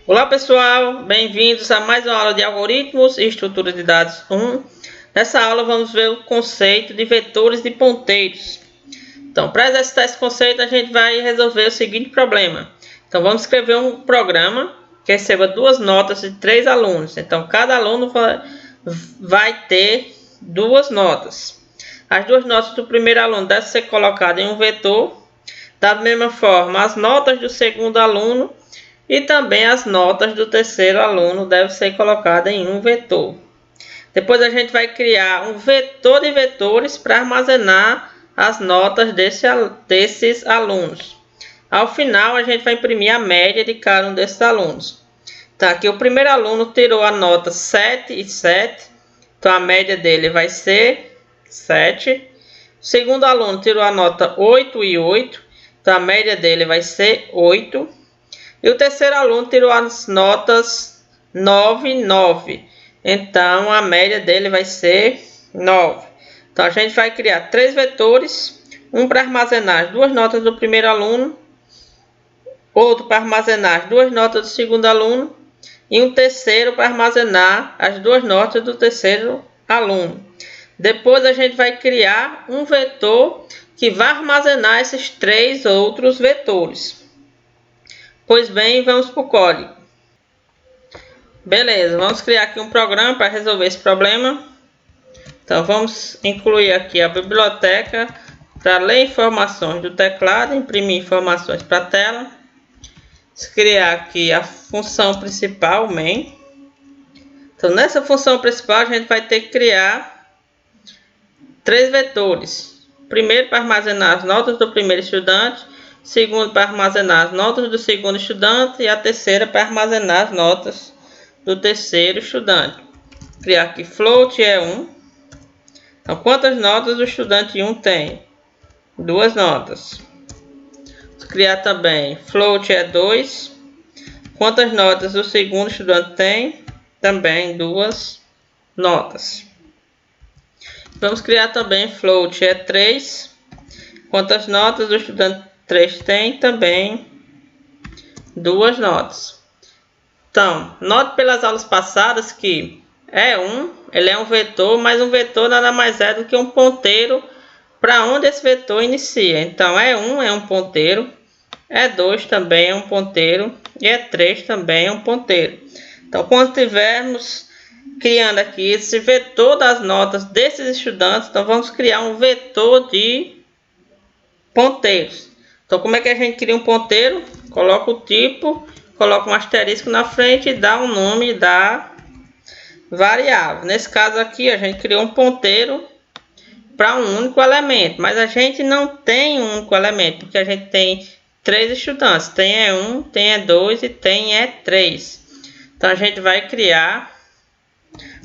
Olá pessoal, bem-vindos a mais uma aula de algoritmos e estrutura de dados 1. Nessa aula vamos ver o conceito de vetores de ponteiros. Então, para exercitar esse conceito, a gente vai resolver o seguinte problema. Então, vamos escrever um programa que receba duas notas de 3 alunos. Então, cada aluno vai ter duas notas. As duas notas do primeiro aluno devem ser colocadas em um vetor. Da mesma forma, as notas do segundo aluno e também as notas do terceiro aluno devem ser colocadas em um vetor. Depois a gente vai criar um vetor de vetores para armazenar as notas desses alunos. Ao final, a gente vai imprimir a média de cada um desses alunos. Então, aqui o primeiro aluno tirou a nota 7 e 7. Então, a média dele vai ser 7. O segundo aluno tirou a nota 8 e 8. Então, a média dele vai ser 8. E o terceiro aluno tirou as notas 9 e 9. Então, a média dele vai ser 9. Então, a gente vai criar três vetores. Um para armazenar as duas notas do primeiro aluno. Outro para armazenar as duas notas do segundo aluno. E um terceiro para armazenar as duas notas do terceiro aluno. Depois, a gente vai criar um vetor que vai armazenar esses três outros vetores. Pois bem, vamos para o código. Beleza, vamos criar aqui um programa para resolver esse problema. Então, vamos incluir aqui a biblioteca para ler informações do teclado, imprimir informações para a tela. Vamos criar aqui a função principal, main. Então, nessa função principal, a gente vai ter que criar três vetores. Primeiro, para armazenar as notas do primeiro estudante. Segundo, para armazenar as notas do segundo estudante. E a terceira, para armazenar as notas do terceiro estudante. Criar aqui float é 1. Então, quantas notas o estudante 1 tem? Duas notas. Vamos criar também float é 2. Quantas notas o segundo estudante tem? Também duas notas. Vamos criar também float é 3. Quantas notas o estudante 3 tem? Também duas notas. Então, note pelas aulas passadas que E1, ele é um vetor, mas um vetor nada mais é do que um ponteiro para onde esse vetor inicia. Então, E1 é um ponteiro, E2 também é um ponteiro e E3 também é um ponteiro. Então, quando estivermos criando aqui esse vetor das notas desses estudantes, então vamos criar um vetor de ponteiros. Então, como é que a gente cria um ponteiro? Coloca o tipo, coloca um asterisco na frente e dá o nome da variável. Nesse caso aqui, a gente criou um ponteiro para um único elemento, mas a gente não tem um único elemento, porque a gente tem três estudantes. Tem E1, tem E2 e tem E3. Então, a gente vai criar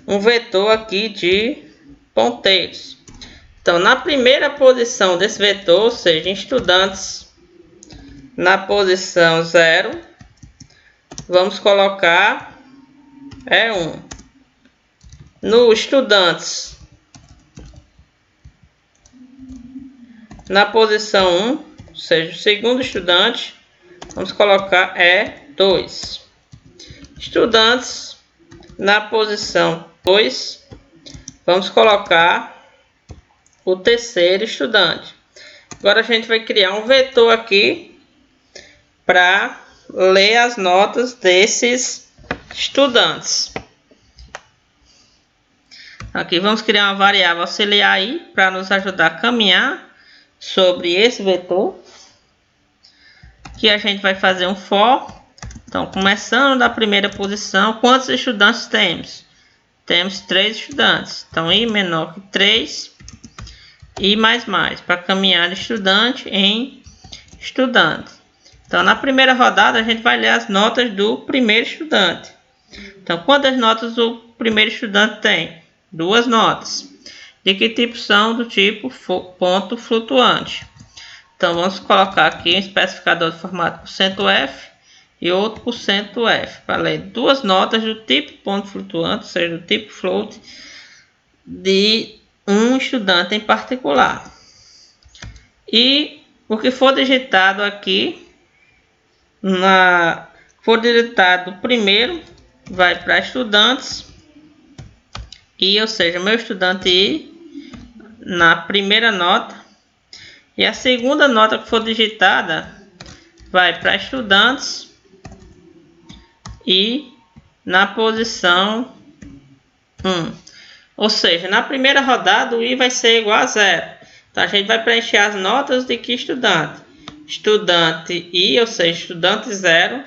um vetor aqui de ponteiros. Então, na primeira posição desse vetor, ou seja, em estudantes na posição 0, vamos colocar E1. No estudantes na posição 1, ou seja, o segundo estudante, vamos colocar E2. Estudantes na posição 2, vamos colocar o terceiro estudante. Agora a gente vai criar um vetor aqui para ler as notas desses estudantes. Aqui vamos criar uma variável auxiliar aí para nos ajudar a caminhar sobre esse vetor. Aqui a gente vai fazer um for. Então, começando da primeira posição, quantos estudantes temos? Temos 3 estudantes. Então, i menor que 3. E mais, para caminhar de estudante em estudante. Então, na primeira rodada, a gente vai ler as notas do primeiro estudante. Então, quantas notas o primeiro estudante tem? Duas notas. De que tipo são? Do tipo ponto flutuante. Então, vamos colocar aqui um especificador de formato %f e outro %f. Para ler duas notas do tipo ponto flutuante, ou seja, do tipo float, de um estudante em particular. E o que for digitado aqui for digitado o primeiro, vai para estudantes. I, ou seja, meu estudante I, na primeira nota. E a segunda nota que for digitada vai para estudantes I na posição 1. Ou seja, na primeira rodada o I vai ser igual a 0. Então a gente vai preencher as notas de que estudante? Estudante I, ou seja, estudante 0.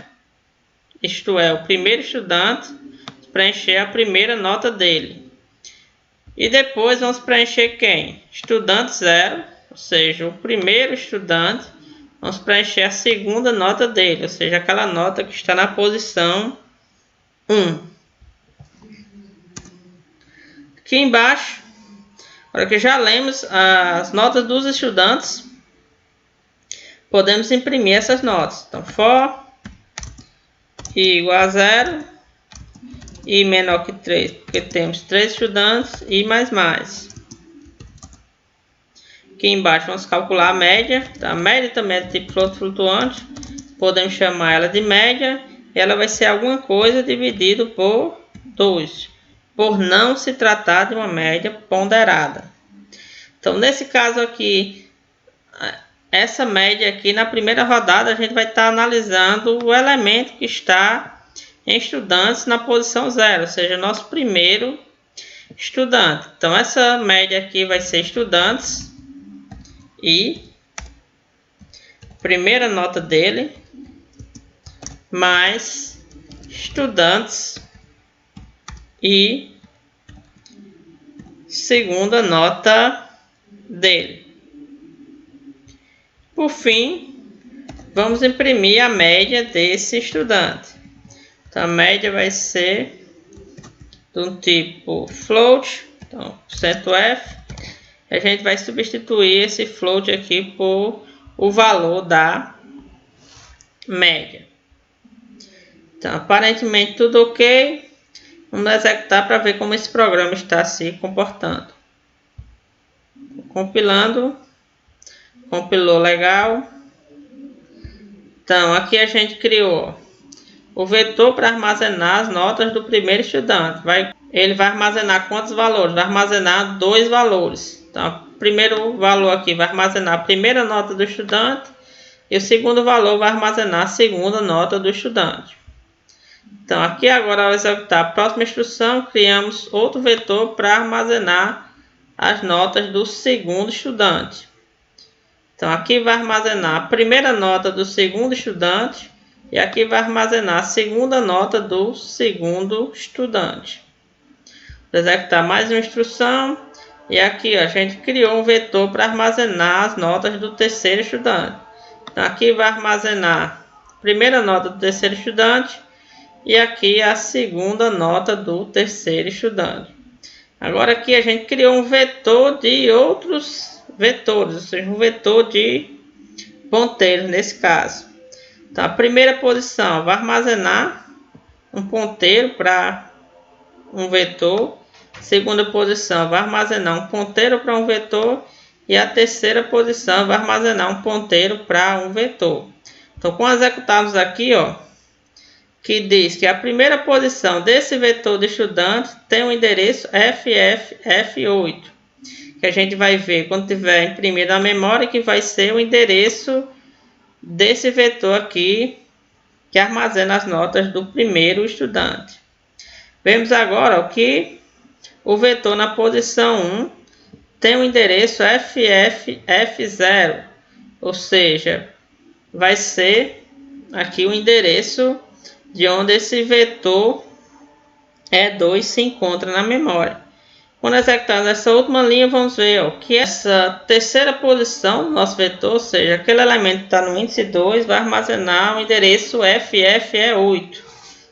Isto é, o primeiro estudante, preencher a primeira nota dele. E depois vamos preencher quem? Estudante 0, ou seja, o primeiro estudante, vamos preencher a segunda nota dele, ou seja, aquela nota que está na posição 1. Aqui embaixo, agora que já lemos as notas dos estudantes, podemos imprimir essas notas. Então, for I igual a 0, I menor que 3, porque temos 3 estudantes, I mais. Aqui embaixo vamos calcular a média. A média também é de tipo flutuante. Podemos chamar ela de média. Ela vai ser alguma coisa dividido por 2. Por não se tratar de uma média ponderada. Então, nesse caso aqui, essa média aqui, na primeira rodada, a gente vai estar analisando o elemento que está em estudantes na posição 0, ou seja, nosso primeiro estudante. Então, essa média aqui vai ser estudantes e primeira nota dele mais estudantes e segunda nota dele. Por fim, vamos imprimir a média desse estudante. Então, a média vai ser do tipo float, então, %F. A gente vai substituir esse float aqui por o valor da média. Então, aparentemente tudo ok. Vamos executar para ver como esse programa está se comportando. Compilando. Compilou legal. Então, aqui a gente criou o vetor para armazenar as notas do primeiro estudante. Ele vai armazenar quantos valores? Vai armazenar 2 valores. Então, o primeiro valor aqui vai armazenar a primeira nota do estudante. E o segundo valor vai armazenar a segunda nota do estudante. Então, aqui agora, ao executar a próxima instrução, criamos outro vetor para armazenar as notas do segundo estudante. Então, aqui vai armazenar a primeira nota do segundo estudante e aqui vai armazenar a segunda nota do segundo estudante. Vou executar mais uma instrução e aqui a gente criou um vetor para armazenar as notas do terceiro estudante. Então, aqui vai armazenar a primeira nota do terceiro estudante e aqui a segunda nota do terceiro estudante. Agora aqui a gente criou um vetor de outros vetores, ou seja, um vetor de ponteiros nesse caso. Então, a primeira posição vai armazenar um ponteiro para um vetor. Segunda posição vai armazenar um ponteiro para um vetor. E a terceira posição vai armazenar um ponteiro para um vetor. Então, quando executarmos aqui, ó, que diz que a primeira posição desse vetor de estudante tem o endereço FF8. Que a gente vai ver quando tiver imprimido a memória, que vai ser o endereço desse vetor aqui, que armazena as notas do primeiro estudante. Vemos agora ó, que o vetor na posição 1 tem o endereço FF0, ou seja, vai ser aqui o endereço de onde esse vetor E2 se encontra na memória. Quando executarmos essa última linha, vamos ver ó, que essa terceira posição do nosso vetor, ou seja, aquele elemento que está no índice 2, vai armazenar o endereço FF8,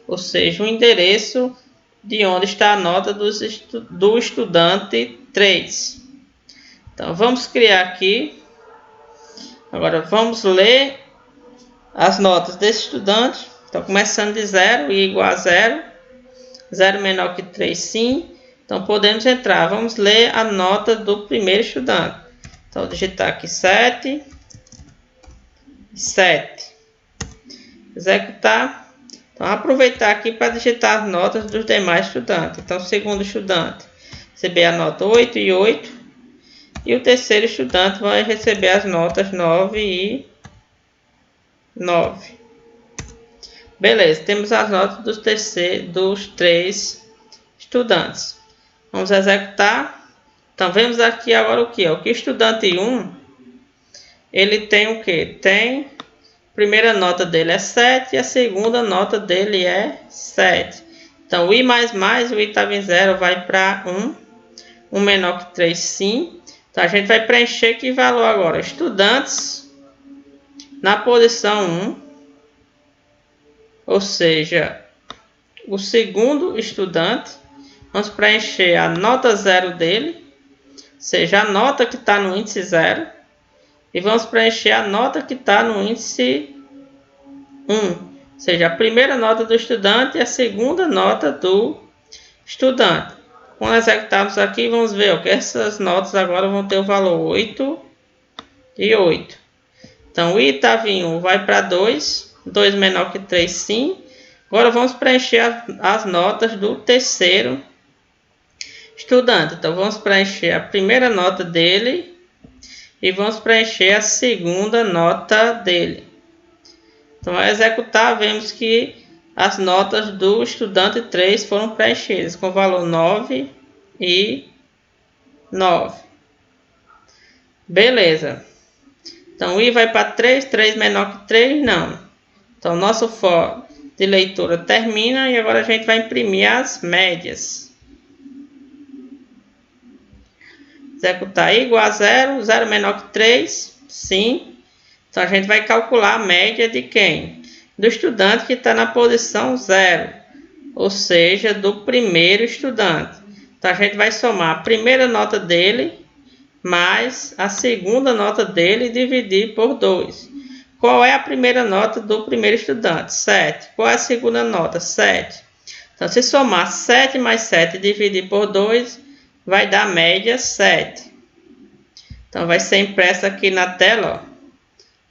ou seja, o endereço de onde está a nota do estudante 3. Então, vamos criar aqui. Agora, vamos ler as notas desse estudante. Então, começando de 0, I igual a 0. 0 menor que 3, sim. Então, podemos entrar. Vamos ler a nota do primeiro estudante. Então, vou digitar aqui 7. 7. Executar. Então, aproveitar aqui para digitar as notas dos demais estudantes. Então, o segundo estudante receber a nota 8 e 8. E o terceiro estudante vai receber as notas 9 e 9. Beleza, temos as notas dos três estudantes. Vamos executar. Então, vemos aqui agora o que? O que estudante 1, ele tem o que? Tem, a primeira nota dele é 7 e a segunda nota dele é 7. Então, o I++, o I estava em 0, vai para 1. 1 menor que 3, sim. Então, a gente vai preencher que valor agora? Estudantes na posição 1. Ou seja, o segundo estudante, vamos preencher a nota 0 dele, ou seja, a nota que está no índice 0, e vamos preencher a nota que está no índice 1, ou seja, a primeira nota do estudante e a segunda nota do estudante. Quando executarmos aqui, vamos ver que essas notas agora vão ter o valor 8 e 8. Então, o I estava em 1, vai para 2. 2 menor que 3, sim. Agora vamos preencher as notas do terceiro estudante. Então, vamos preencher a primeira nota dele e vamos preencher a segunda nota dele. Então, ao executar, vemos que as notas do estudante 3 foram preenchidas com o valor 9 e 9. Beleza. Então, o I vai para 3, 3 menor que 3, não. Então, nosso for de leitura termina e agora a gente vai imprimir as médias. Executar I igual a 0, 0 menor que 3, sim. Então, a gente vai calcular a média de quem? Do estudante que está na posição 0, ou seja, do primeiro estudante. Então, a gente vai somar a primeira nota dele mais a segunda nota dele e dividir por 2. Qual é a primeira nota do primeiro estudante? 7. Qual é a segunda nota? 7. Então, se somar 7 mais 7 e dividir por 2, vai dar média 7. Então, vai ser impressa aqui na tela, ó,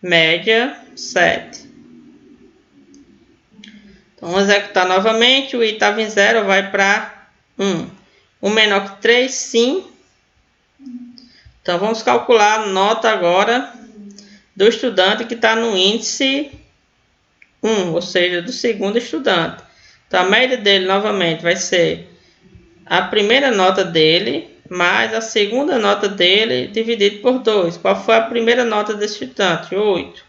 média 7. Então, vamos executar novamente. O I estava em 0, vai para 1. 1 menor que 3, sim. Então, vamos calcular a nota agora do estudante que está no índice 1, ou seja, do segundo estudante. Então, a média dele, novamente, vai ser a primeira nota dele mais a segunda nota dele dividido por 2. Qual foi a primeira nota desse estudante? 8.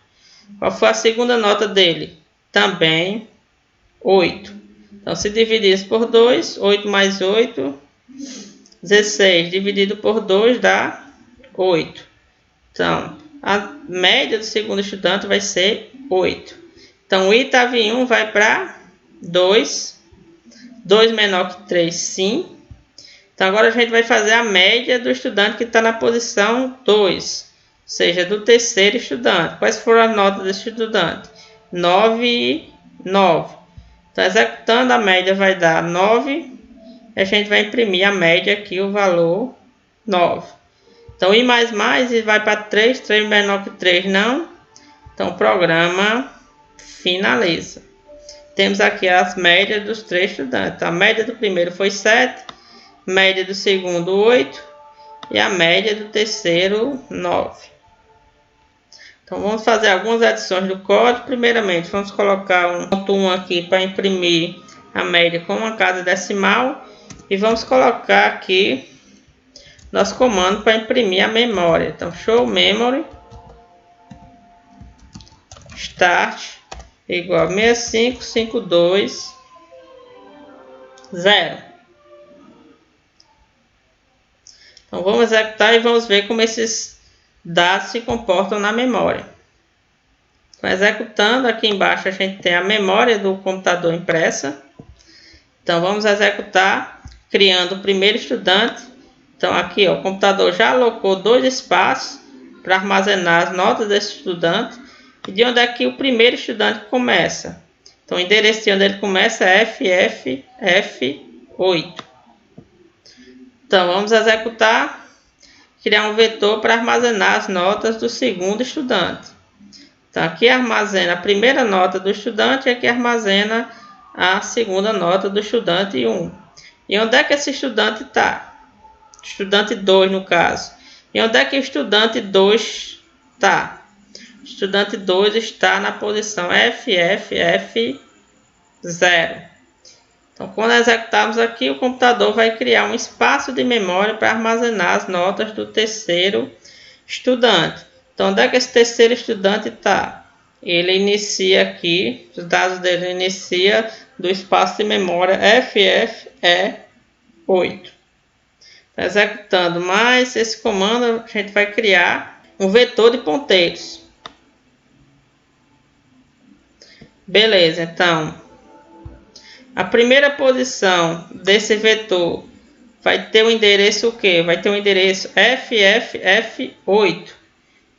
Qual foi a segunda nota dele? Também 8. Então, se dividir isso por 2, 8 mais 8, 16. Dividido por 2 dá 8. Então, a média do segundo estudante vai ser 8. Então, o I estava em 1, vai para 2. 2 menor que 3, sim. Então, agora a gente vai fazer a média do estudante que está na posição 2. Ou seja, do terceiro estudante. Quais foram as notas desse estudante? 9 e 9. Então, executando a média vai dar 9. E a gente vai imprimir a média aqui, o valor 9. Então, I++ e vai para 3, 3 menor que 3 não. Então, o programa finaliza. Temos aqui as médias dos três estudantes. Então, a média do primeiro foi 7, média do segundo 8 e a média do terceiro 9. Então, vamos fazer algumas adições do código. Primeiramente, vamos colocar um ponto 1 aqui para imprimir a média com uma casa decimal. E vamos colocar aqui nosso comando para imprimir a memória. Então, show memory start igual a 6552 0. Então, vamos executar e vamos ver como esses dados se comportam na memória. Então, executando, aqui embaixo a gente tem a memória do computador impressa. Então, vamos executar, criando o primeiro estudante. Então, aqui, ó, o computador já alocou 2 espaços para armazenar as notas desse estudante. E de onde é que o primeiro estudante começa? Então, o endereço de onde ele começa é FFF8. Então, vamos executar, criar um vetor para armazenar as notas do segundo estudante. Então, aqui armazena a primeira nota do estudante e aqui armazena a segunda nota do estudante 1. E onde é que esse estudante está? Estudante 2 no caso. E onde é que o estudante 2 está? Estudante 2 está na posição FFF0. Então, quando executarmos aqui, o computador vai criar um espaço de memória para armazenar as notas do terceiro estudante. Então, onde é que esse terceiro estudante está? Ele inicia aqui, os dados dele inicia do espaço de memória FFE8. Tá executando mais esse comando, a gente vai criar um vetor de ponteiros. Beleza, então a primeira posição desse vetor vai ter o endereço o quê? Vai ter o endereço FFF8,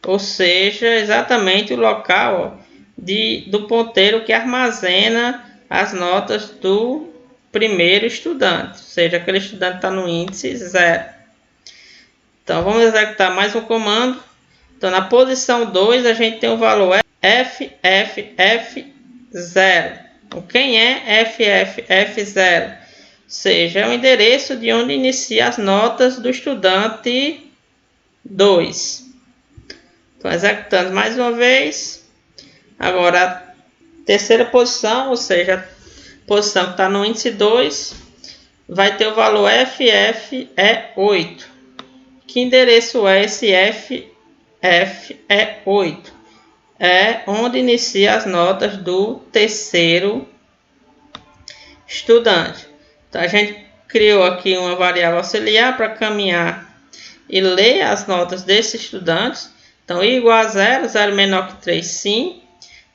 ou seja, exatamente o local do ponteiro que armazena as notas do primeiro estudante, ou seja, aquele estudante está no índice 0. Então vamos executar mais um comando. Então na posição 2 a gente tem o valor FFF0. Quem é FFF0? Ou seja, é o endereço de onde inicia as notas do estudante 2. Então, executando mais uma vez. Agora, a terceira posição, ou seja, a posição que está no índice 2, vai ter o valor FFE8. Que endereço é esse FFE8? É onde inicia as notas do terceiro estudante. Então, a gente criou aqui uma variável auxiliar para caminhar e ler as notas desses estudantes. Então, i igual a 0, 0 menor que 3, sim.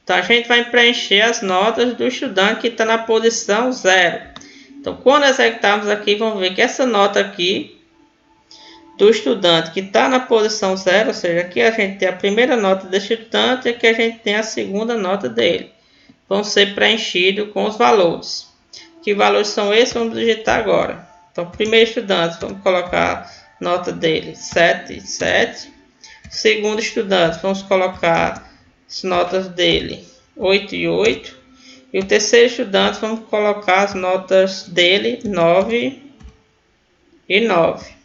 Então, a gente vai preencher as notas do estudante que está na posição 0. Então, quando executarmos aqui, vamos ver que essa nota aqui do estudante que está na posição 0, ou seja, aqui a gente tem a primeira nota desse estudante e aqui a gente tem a segunda nota dele. Vão ser preenchidos com os valores. Que valores são esses? Vamos digitar agora. Então, primeiro estudante, vamos colocar a nota dele 7, 7. Segundo estudante, vamos colocar as notas dele 8 e 8. E o terceiro estudante, vamos colocar as notas dele 9 e 9.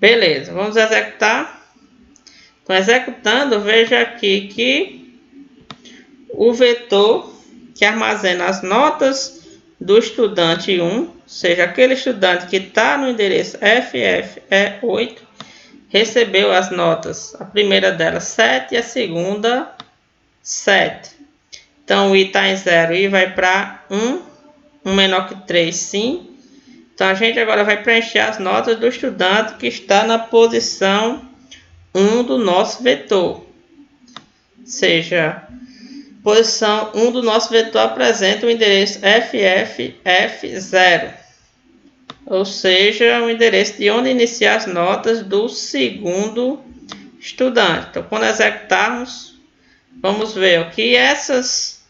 Beleza, vamos executar. Então, executando, veja aqui que o vetor que armazena as notas do estudante 1, ou seja, aquele estudante que está no endereço FFE8, recebeu as notas, a primeira delas 7 e a segunda 7. Então, o i está em 0, i vai para 1, 1 menor que 3, sim. Então, a gente agora vai preencher as notas do estudante que está na posição 1 do nosso vetor. Ou seja, posição 1 do nosso vetor apresenta o endereço FFF0. Ou seja, o endereço de onde iniciar as notas do segundo estudante. Então, quando executarmos, vamos ver que essas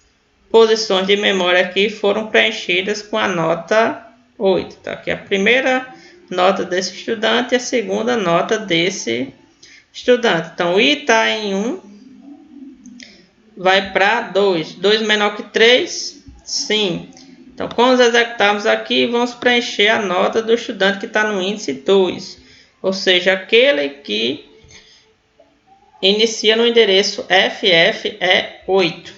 posições de memória aqui foram preenchidas com a nota 8. Tá aqui a primeira nota desse estudante e a segunda nota desse estudante. Então, o i está em 1, vai para 2. 2 menor que 3? Sim. Então, quando executarmos aqui, vamos preencher a nota do estudante que está no índice 2. Ou seja, aquele que inicia no endereço FFE8.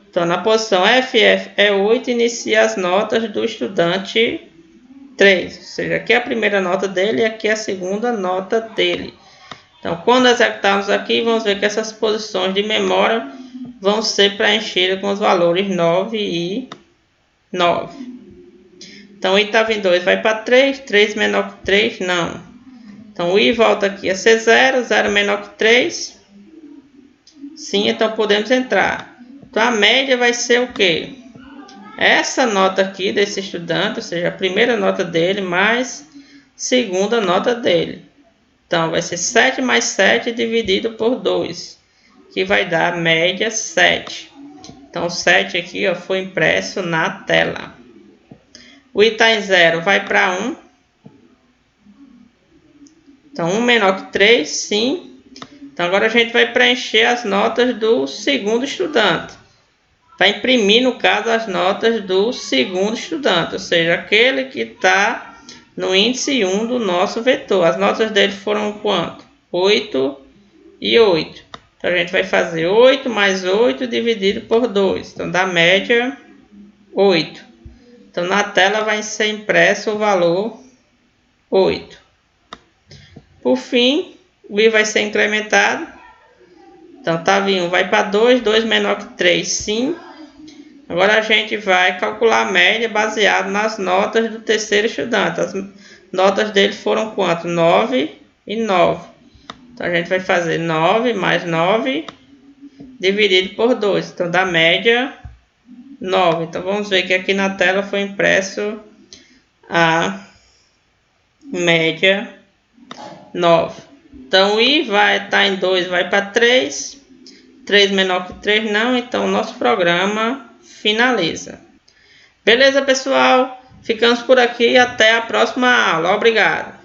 Então, na posição FFE8, inicia as notas do estudante 3. Ou seja, aqui é a primeira nota dele e aqui é a segunda nota dele. Então, quando executarmos aqui, vamos ver que essas posições de memória vão ser preenchidas com os valores 9 e 9. Então, o i estava em 2, vai para 3. 3 menor que 3? Não. Então, o i volta aqui a ser 0. 0 menor que 3? Sim, então podemos entrar. Então, a média vai ser o quê? Essa nota aqui desse estudante, ou seja, a primeira nota dele mais segunda nota dele. Então, vai ser 7 mais 7 dividido por 2, que vai dar média 7. Então, 7 aqui ó, foi impresso na tela. O i está em 0, vai para 1. Então, 1 menor que 3, sim. Então, agora a gente vai preencher as notas do segundo estudante. vai imprimir, no caso, as notas do segundo estudante, ou seja, aquele que está no índice 1 do nosso vetor. As notas dele foram quanto? 8 e 8. Então, a gente vai fazer 8 mais 8 dividido por 2. Então, dá média 8. Então, na tela vai ser impresso o valor 8. Por fim, o I vai ser incrementado. Então, tá vindo, vai para 2, 2 menor que 3, sim. Agora a gente vai calcular a média baseado nas notas do terceiro estudante. As notas dele foram quanto? 9 e 9. Então a gente vai fazer 9 mais 9 dividido por 2. Então dá média 9. Então vamos ver que aqui na tela foi impresso a média 9. Então o I vai estar em 2, vai para 3. 3 menor que 3 não, então o nosso programa finaliza. Beleza, pessoal? Ficamos por aqui e até a próxima aula. Obrigado.